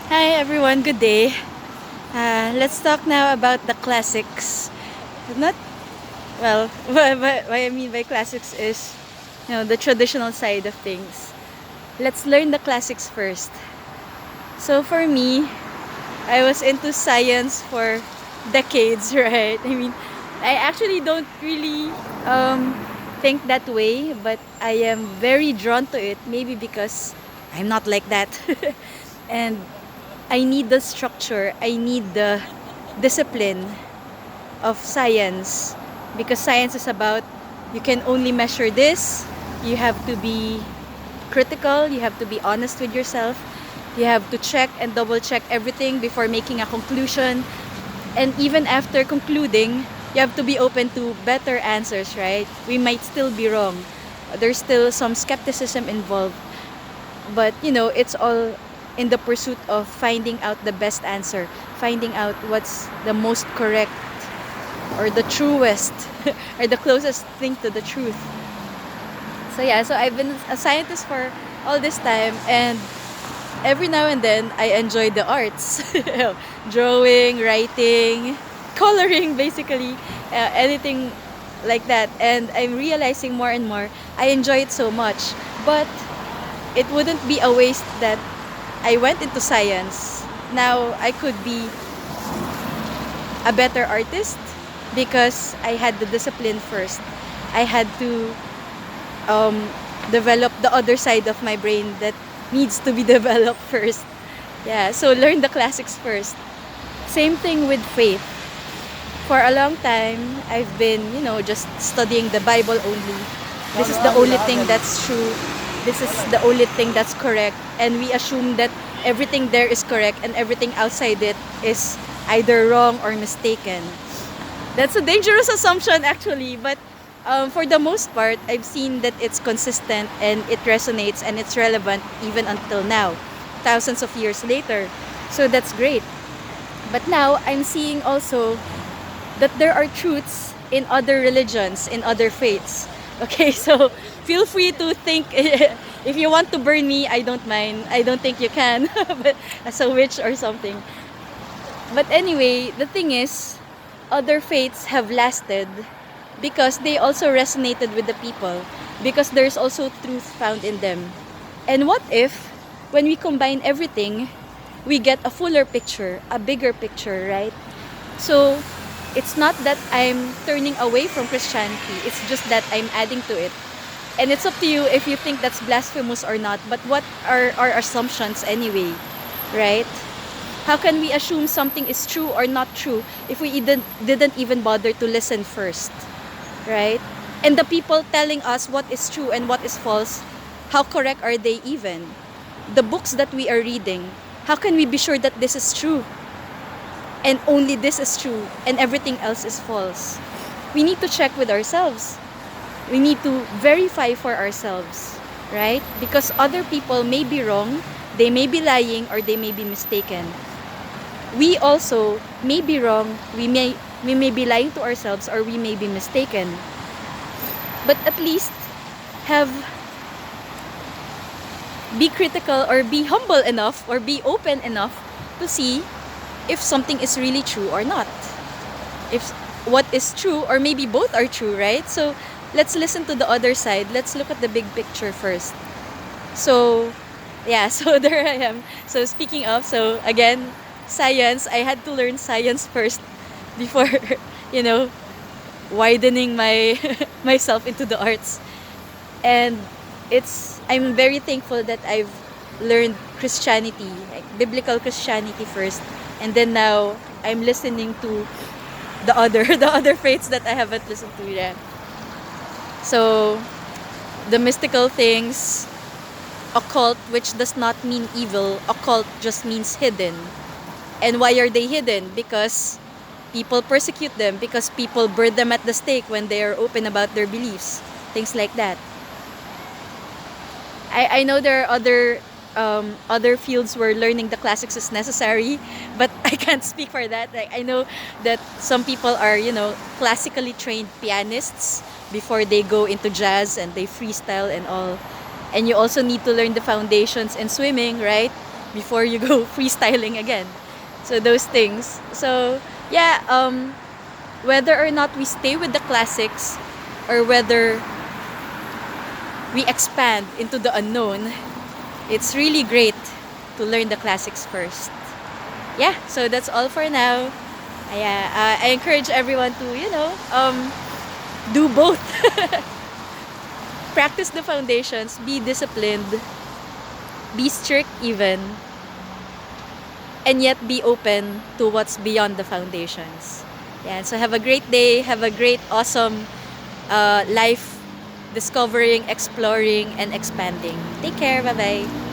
Hi everyone, good day. Let's talk now about the classics. Not well. What I mean by classics is, the traditional side of things. Let's learn the classics first. So for me, I was into science for decades, right? I mean, I actually don't really think that way, but I am very drawn to it. Maybe because I'm not like that, and I need the structure. I need the discipline of science because science is about you can only measure this. You have to be critical. You have to be honest with yourself. You have to check and double check everything before making a conclusion. And even after concluding, you have to be open to better answers, right? We might still be wrong. There's still some skepticism involved. But, it's all in the pursuit of finding out the best answer, finding out what's the most correct or the truest or the closest thing to the truth. So yeah, so I've been a scientist for all this time, and every now and then I enjoy the arts. Drawing, writing, coloring, basically, anything like that. And I'm realizing more and more I enjoy it so much. But it wouldn't be a waste that I went into science. Now I could be a better artist because I had the discipline first. I had to develop the other side of my brain that needs to be developed first. Yeah, so learn the classics first. Same thing with faith. For a long time, I've been, just studying the Bible only. This is the only thing that's true. This is the only thing that's correct. And we assume that everything there is correct and everything outside it is either wrong or mistaken. That's a dangerous assumption, actually. But for the most part, I've seen that it's consistent and it resonates and it's relevant even until now, thousands of years later. So that's great. But now I'm seeing also that there are truths in other religions, in other faiths. Okay, so feel free to think. If you want to burn me, I don't mind. I don't think you can, but as a witch or something. But anyway, the thing is, other faiths have lasted because they also resonated with the people, because there's also truth found in them. And what if, when we combine everything, we get a fuller picture, a bigger picture, right? So, it's not that I'm turning away from Christianity, it's just that I'm adding to it. And it's up to you if you think that's blasphemous or not, but what are our assumptions anyway, right? How can we assume something is true or not true if we didn't even bother to listen first, right? And the people telling us what is true and what is false, how correct are they even? The books that we are reading, how can we be sure that this is true? And only this is true and everything else is false. We need to check with ourselves. We need to verify for ourselves, right? Because other people may be wrong, they may be lying, or they may be mistaken. We also may be wrong, we may be lying to ourselves, or we may be mistaken. But at least have be critical or be humble enough or be open enough to see if something is really true or not. If what is true, or maybe both are true, right? So let's listen to the other side. Let's look at the big picture first. So, yeah, so there I am. So speaking of, so again, science, I had to learn science first before, you know, widening my myself into the arts. And I'm very thankful that I've learned Christianity, like biblical Christianity first, and then now I'm listening to the other the other faiths that I haven't listened to yet. So the mystical things, occult, which does not mean evil, occult just means hidden. And why are they hidden? Because people persecute them, because people burn them at the stake when they are open about their beliefs, things like that. I know there are other fields where learning the classics is necessary, but I can't speak for that. Like, I know that some people are, classically trained pianists before they go into jazz and they freestyle and all. And you also need to learn the foundations in swimming, right? before you go freestyling again. So those things. So yeah, whether or not we stay with the classics or whether we expand into the unknown, it's really great to learn the classics first. Yeah, so that's all for now. Yeah, I encourage everyone to, do both. Practice the foundations, be disciplined, be strict even, and yet be open to what's beyond the foundations. Yeah, so have a great day, have a great, awesome life, discovering, exploring, and expanding. Take care, bye bye.